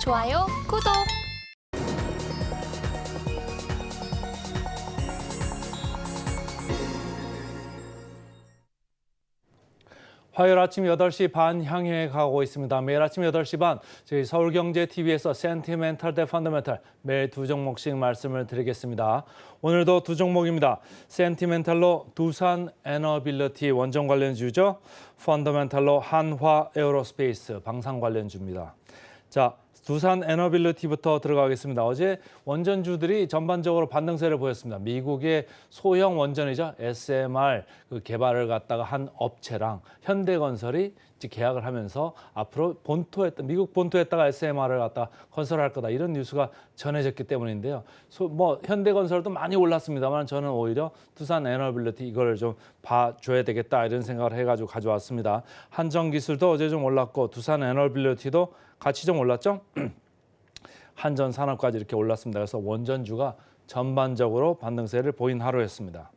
좋아요, 구독! 화요일 아침 8시 반 향해 가고 있습니다. 매일 아침 8시 반 저희 서울경제TV에서 센티멘탈 대 펀더멘탈 매일 두 종목씩 말씀을 드리겠습니다. 오늘도 두 종목입니다. 센티멘탈로 두산 에너빌리티 원전 관련주죠. 펀더멘탈로 한화 에어로스페이스 방산 관련주입니다. 자, 두산 에너빌리티부터 들어가겠습니다. 어제 원전주들이 전반적으로 반등세를 보였습니다. 미국의 소형 원전이죠. SMR 그 개발을 갖다가 한 업체랑 현대건설이 계약을 하면서 앞으로 미국 본토에다가 SMR을 갖다 건설할 거다 이런 뉴스가 전해졌기 때문인데요. 현대건설도 많이 올랐습니다만 저는 오히려 두산 에너빌리티 이걸 좀 봐줘야 되겠다 이런 생각을 해가지고 가져왔습니다. 한전기술도 어제 좀 올랐고 두산 에너빌리티도 같이 좀 올랐죠. 한전산업까지 이렇게 올랐습니다. 그래서 원전주가 전반적으로 반등세를 보인 하루였습니다.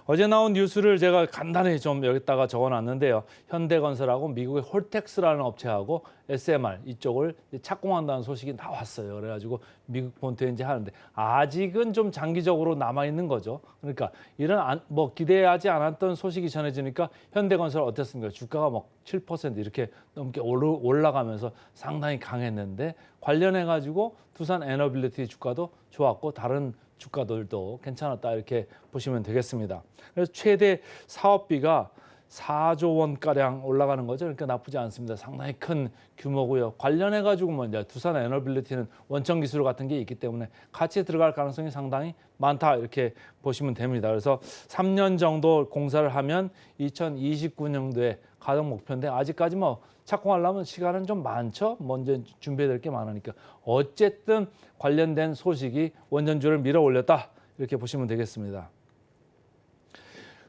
어제 나온 뉴스를 제가 간단히 좀 여기다가 적어놨는데요. 현대건설하고 미국의 홀텍스라는 업체하고 SMR 이쪽을 착공한다는 소식이 나왔어요. 그래가지고 미국 본토에 이제 하는데 아직은 좀 장기적으로 남아 있는 거죠. 그러니까 이런 기대하지 않았던 소식이 전해지니까 현대건설 어땠습니까? 주가가 막 7% 이렇게 넘게 올라가면서 상당히 강했는데 관련해가지고 두산 에너빌리티 주가도 좋았고 다른 주가들도 괜찮았다 이렇게 보시면 되겠습니다. 그래서 최대 사업비가 4조 원가량 올라가는 거죠. 그러니까 나쁘지 않습니다. 상당히 큰 규모고요. 관련해가지고 먼저 두산 에너빌리티는 원천 기술 같은 게 있기 때문에 같이 들어갈 가능성이 상당히 많다 이렇게 보시면 됩니다. 그래서 3년 정도 공사를 하면 2029년도에 가동 목표인데 아직까지 착공하려면 시간은 좀 많죠. 먼저 준비해야 될 게 많으니까. 어쨌든 관련된 소식이 원전주를 밀어 올렸다. 이렇게 보시면 되겠습니다.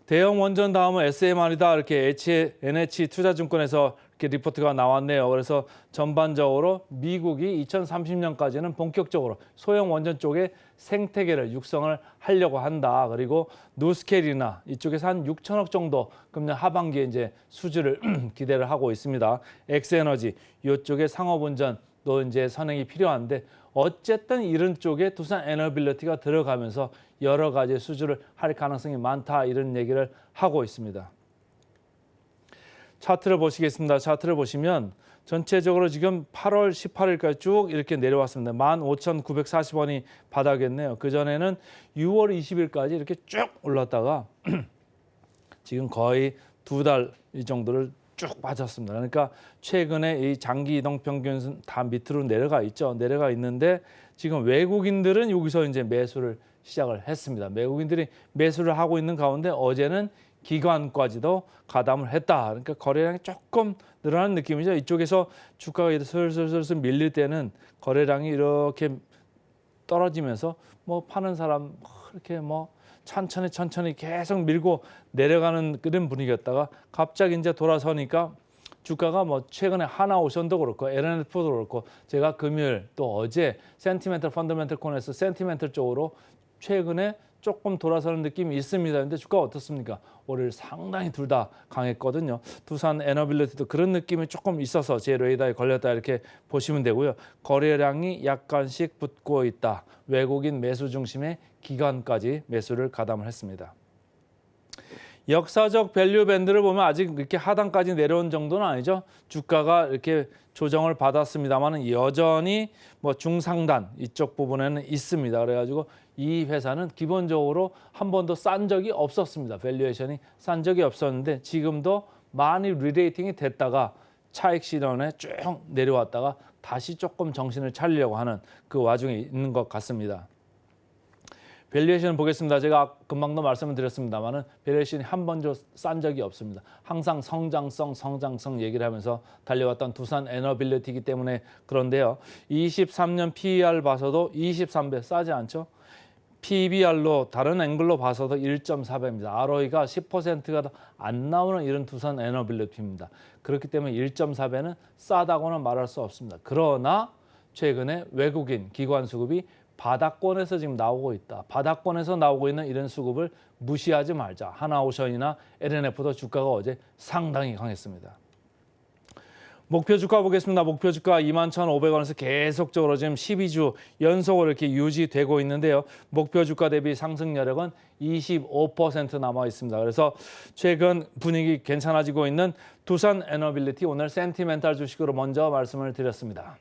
대형 원전 다음은 SMR이다. 이렇게 NH투자증권에서 이렇게 리포트가 나왔네요. 그래서 전반적으로 미국이 2030년까지는 본격적으로 소형 원전 쪽에 생태계를 육성을 하려고 한다. 그리고 누스켈이나 이쪽에서 한 6천억 정도 금년 하반기에 이제 수주를 기대를 하고 있습니다. 엑스에너지 이쪽에 상업운전도 이제 선행이 필요한데 어쨌든 이런 쪽에 두산 에너빌리티가 들어가면서 여러 가지 수주를 할 가능성이 많다 이런 얘기를 하고 있습니다. 차트를 보시겠습니다. 차트를 보시면 전체적으로 지금 8월 18일까지 쭉 이렇게 내려왔습니다. 15,940원이 바닥이었네요. 그전에는 6월 20일까지 이렇게 쭉 올랐다가 지금 거의 2달 이 정도를 쭉 빠졌습니다. 그러니까 최근에 이 장기 이동 평균은 다 밑으로 내려가 있죠. 내려가 있는데 지금 외국인들은 여기서 이제 매수를 시작을 했습니다. 외국인들이 매수를 하고 있는 가운데 어제는 기관까지도 가담을 했다. 그러니까 거래량이 조금 늘어나는 느낌이죠. 이쪽에서 주가가 슬슬 밀릴 때는 거래량이 이렇게 떨어지면서 파는 사람 이렇게 천천히 계속 밀고 내려가는 그런 분위기였다가 갑자기 이제 돌아서니까 주가가 최근에 하나오션도 그렇고 LNF도 그렇고 제가 금요일 또 어제 센티멘탈 펀더멘탈 코너에서 센티멘탈 쪽으로 최근에 조금 돌아서는 느낌이 있습니다. 근데 주가가 어떻습니까? 월요일 상당히 둘 다 강했거든요. 두산 에너빌리티도 그런 느낌이 조금 있어서 제 레이더에 걸렸다 이렇게 보시면 되고요. 거래량이 약간씩 붙고 있다. 외국인 매수 중심의 기관까지 매수를 가담을 했습니다. 역사적 밸류 밴드를 보면 아직 이렇게 하단까지 내려온 정도는 아니죠. 주가가 이렇게 조정을 받았습니다만 여전히 중상단 이쪽 부분에는 있습니다. 그래가지고 이 회사는 기본적으로 한 번도 싼 적이 없었습니다. 밸류에이션이 싼 적이 없었는데 지금도 많이 리레이팅이 됐다가 차익 실현에 쭉 내려왔다가 다시 조금 정신을 차리려고 하는 그 와중에 있는 것 같습니다. 밸류에이션 보겠습니다. 제가 금방도 말씀을 드렸습니다만은 밸류에이션이 한 번도 싼 적이 없습니다. 항상 성장성 얘기를 하면서 달려왔던 두산 에너빌리티이기 때문에 그런데요. 23년 PER 봐서도 23배 싸지 않죠? PBR로 다른 앵글로 봐서도 1.4배입니다. ROE가 10%가 안 나오는 이런 두산 에너빌리티입니다. 그렇기 때문에 1.4배는 싸다고는 말할 수 없습니다. 그러나 최근에 외국인 기관 수급이 바닥권에서 지금 나오고 있다. 바닥권에서 나오고 있는 이런 수급을 무시하지 말자. 하나오션이나 LNF도 주가가 어제 상당히 강했습니다. 목표 주가 보겠습니다. 목표 주가 21,500원에서 계속적으로 지금 12주 연속으로 이렇게 유지되고 있는데요. 목표 주가 대비 상승 여력은 25% 남아 있습니다. 그래서 최근 분위기 괜찮아지고 있는 두산 에너빌리티 오늘 센티멘탈 주식으로 먼저 말씀을 드렸습니다.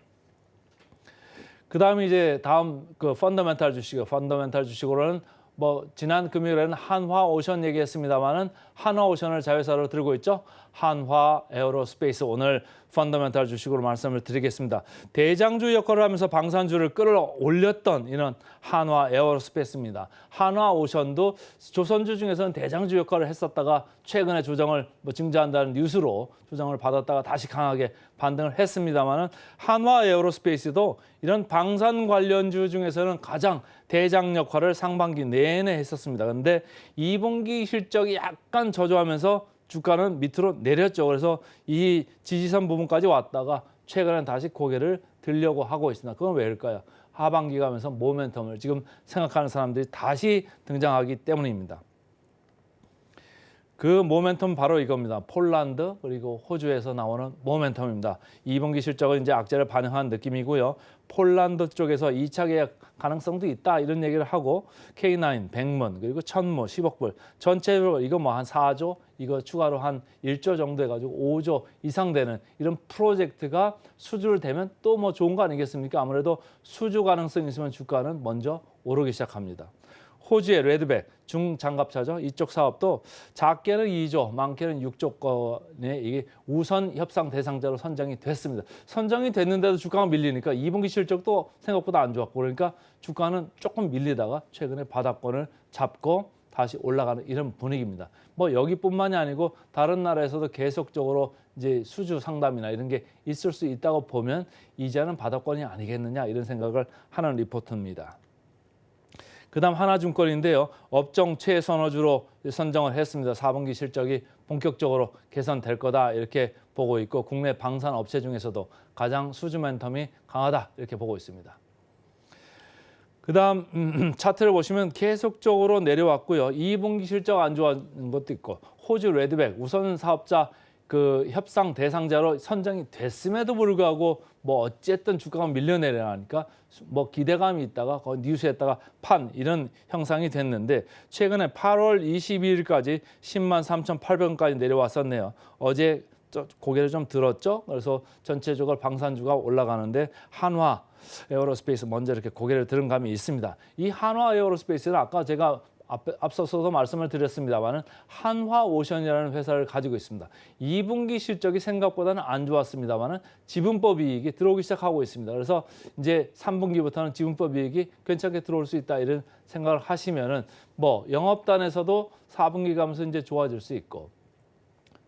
그다음에 이제 다음 그 펀더멘탈 주식으로는 뭐 지난 금요일에는 한화오션 얘기했습니다만은 한화오션을 자회사로 들고 있죠. 한화 에어로스페이스 오늘 펀더멘탈 주식으로 말씀을 드리겠습니다. 대장주 역할을 하면서 방산주를 끌어올렸던 이런 한화 에어로스페이스입니다. 한화오션도 조선주 중에서는 대장주 역할을 했었다가 최근에 조정을 증자한다는 뉴스로 조정을 받았다가 다시 강하게 반등을 했습니다만은 한화 에어로스페이스도 이런 방산 관련주 중에서는 가장 대장 역할을 상반기 내내 했었습니다. 그런데 2분기 실적이 약간 저조하면서 주가는 밑으로 내렸죠. 그래서 이 지지선 부분까지 왔다가 최근엔 다시 고개를 들려고 하고 있습니다. 그건 왜일까요? 하반기 가면서 모멘텀을 지금 생각하는 사람들이 다시 등장하기 때문입니다. 그 모멘텀 바로 이겁니다. 폴란드 그리고 호주에서 나오는 모멘텀입니다. 2분기 실적은 이제 악재를 반영한 느낌이고요. 폴란드 쪽에서 2차 계약 가능성도 있다 이런 얘기를 하고 K9, 백문 그리고 천무 10억 불 전체적으로 이거 뭐 한 4조 이거 추가로 한 1조 정도 해가지고 5조 이상 되는 이런 프로젝트가 수주를 되면 또 뭐 좋은 거 아니겠습니까? 아무래도 수주 가능성이 있으면 주가는 먼저 오르기 시작합니다. 호주의 레드백 중장갑차죠. 이쪽 사업도 작게는 2조, 많게는 6조 건의 이게 우선 협상 대상자로 선정이 됐습니다. 선정이 됐는데도 주가가 밀리니까 2분기 실적도 생각보다 안 좋았고 그러니까 주가는 조금 밀리다가 최근에 바닥권을 잡고 다시 올라가는 이런 분위기입니다. 뭐 여기뿐만이 아니고 다른 나라에서도 계속적으로 이제 수주 상담이나 이런 게 있을 수 있다고 보면 이제는 바닥권이 아니겠느냐 이런 생각을 하는 리포트입니다. 그다음 하나증권인데요. 업종 최선호주로 선정을 했습니다. 4분기 실적이 본격적으로 개선될 거다 이렇게 보고 있고 국내 방산 업체 중에서도 가장 수주 모멘텀이 강하다 이렇게 보고 있습니다. 그다음 차트를 보시면 계속적으로 내려왔고요. 2분기 실적 안 좋아진 것도 있고 호주 레드백 우선 사업자 그 협상 대상자로 선정이 됐음에도 불구하고 뭐 어쨌든 주가가 밀려내려니까 뭐 기대감이 있다가 뉴스에다가 판 이런 형상이 됐는데 최근에 8월 22일까지 10만 3,800원까지 내려왔었네요. 어제 고개를 좀 들었죠. 그래서 전체적으로 방산주가 올라가는데 한화 에어로스페이스 먼저 이렇게 고개를 들은 감이 있습니다. 이 한화 에어로스페이스는 아까 제가 앞서서도 말씀을 드렸습니다만은 한화오션이라는 회사를 가지고 있습니다. 2분기 실적이 생각보다는 안 좋았습니다만은 지분법 이익이 들어오기 시작하고 있습니다. 그래서 이제 3분기부터는 지분법 이익이 괜찮게 들어올 수 있다 이런 생각을 하시면은 뭐 영업단에서도 4분기 가면서 이제 좋아질 수 있고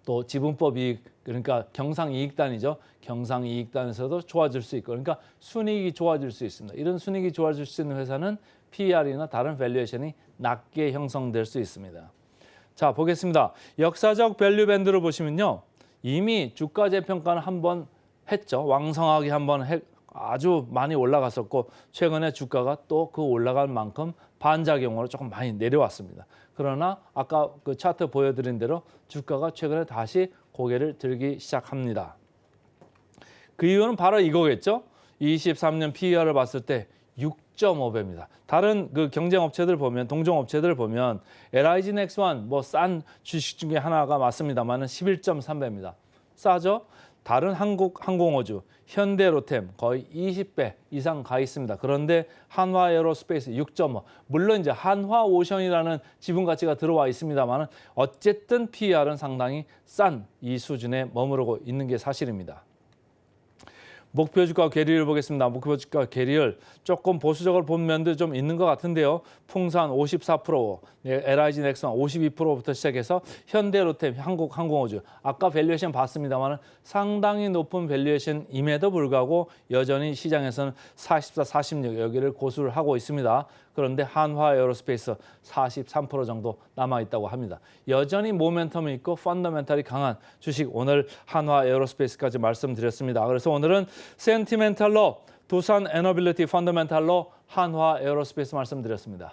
또 지분법 이익 그러니까 경상이익단이죠. 경상이익단에서도 좋아질 수 있고 그러니까 순이익이 좋아질 수 있습니다. 이런 순이익이 좋아질 수 있는 회사는 PER이나 다른 밸류에이션이 낮게 형성될 수 있습니다. 자 보겠습니다. 역사적 밸류 밴드를 보시면요. 이미 주가 재평가는 한번 했죠. 왕성하게 한번 아주 많이 올라갔었고 최근에 주가가 또 그 올라간 만큼 반작용으로 조금 많이 내려왔습니다. 그러나 아까 그 차트 보여드린 대로 주가가 최근에 다시 고개를 들기 시작합니다. 그 이유는 바로 이거겠죠. 23년 PER을 봤을 때 6.5배입니다. 다른 그 경쟁 업체들 보면 동종 업체들 보면 LIG 넥스원 뭐 싼 주식 중에 하나가 맞습니다만은 11.3배입니다. 싸죠? 다른 한국 항공우주 현대로템 거의 20배 이상 가 있습니다. 그런데 한화 에어로스페이스 6.5. 물론 이제 한화오션이라는 지분 가치가 들어와 있습니다만은 어쨌든 PER은 상당히 싼 이 수준에 머무르고 있는 게 사실입니다. 목표 주가 괴리를 보겠습니다. 목표 주가 괴리를 조금 보수적으로 본 면도 좀 있는 것 같은데요. 풍산 54%, LIG 넥스원 52%부터 시작해서 현대로템, 한국항공우주 아까 밸류에이션 봤습니다만 상당히 높은 밸류에이션임에도 불구하고 여전히 시장에서는 44, 46 여기를 고수를 하고 있습니다. 그런데 한화 에어로스페이스 43% 정도 남아있다고 합니다. 여전히 모멘텀이 있고 펀더멘탈이 강한 주식 오늘 한화 에어로스페이스까지 말씀드렸습니다. 그래서 오늘은 센티멘탈로 두산 에너빌리티 펀더멘탈로 한화 에어로스페이스 말씀드렸습니다.